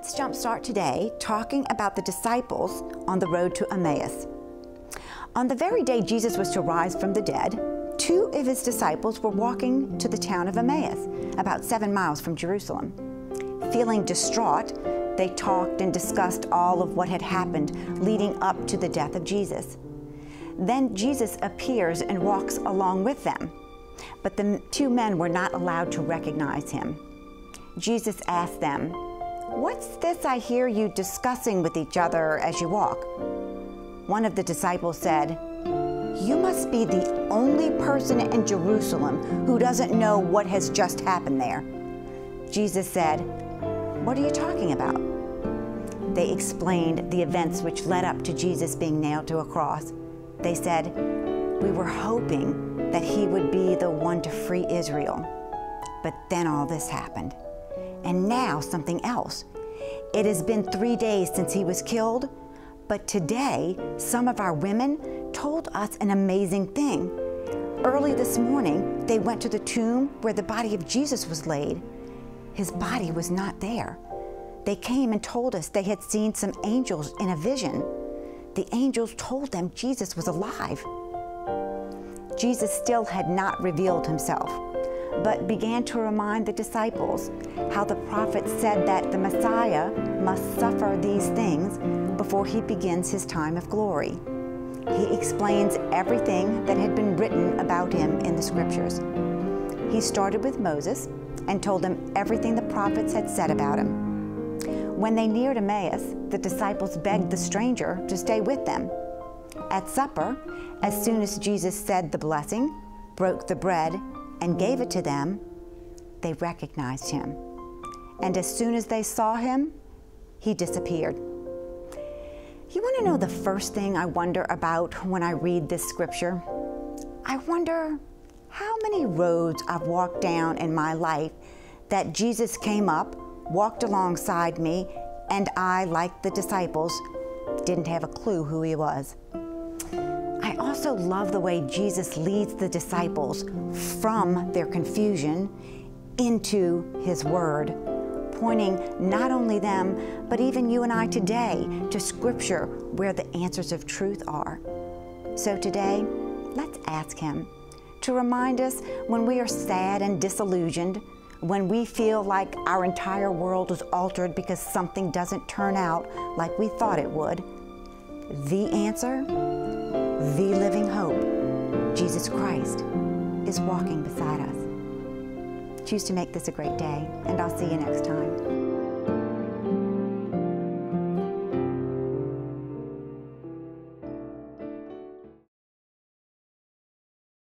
Let's jumpstart today talking about the disciples on the road to Emmaus. On the very day Jesus was to rise from the dead, two of his disciples were walking to the town of Emmaus, about 7 miles from Jerusalem. Feeling distraught, they talked and discussed all of what had happened leading up to the death of Jesus. Then Jesus appears and walks along with them, but the two men were not allowed to recognize him. Jesus asked them, "What's this I hear you discussing with each other as you walk?" One of the disciples said, "You must be the only person in Jerusalem who doesn't know what has just happened there." Jesus said, "What are you talking about?" They explained the events which led up to Jesus being nailed to a cross. They said, "We were hoping that he would be the one to free Israel. But then all this happened. And now something else. It has been 3 days since he was killed, but today some of our women told us an amazing thing. Early this morning, they went to the tomb where the body of Jesus was laid. His body was not there. They came and told us they had seen some angels in a vision. The angels told them Jesus was alive." Jesus still had not revealed himself, but began to remind the disciples how the prophet said that the Messiah must suffer these things before he begins his time of glory. He explains everything that had been written about him in the scriptures. He started with Moses and told them everything the prophets had said about him. When they neared Emmaus, the disciples begged the stranger to stay with them. At supper, as soon as Jesus said the blessing, broke the bread, and gave it to them, they recognized him. And as soon as they saw him, he disappeared. You want to know the first thing I wonder about when I read this scripture? I wonder how many roads I've walked down in my life that Jesus came up, walked alongside me, and I, like the disciples, didn't have a clue who he was. I also love the way Jesus leads the disciples from their confusion into his word, pointing not only them, but even you and I today to Scripture where the answers of truth are. So today, let's ask him to remind us when we are sad and disillusioned, when we feel like our entire world is altered because something doesn't turn out like we thought it would. The answer, the living hope, Jesus Christ, is walking beside us. Choose to make this a great day, and I'll see you next time.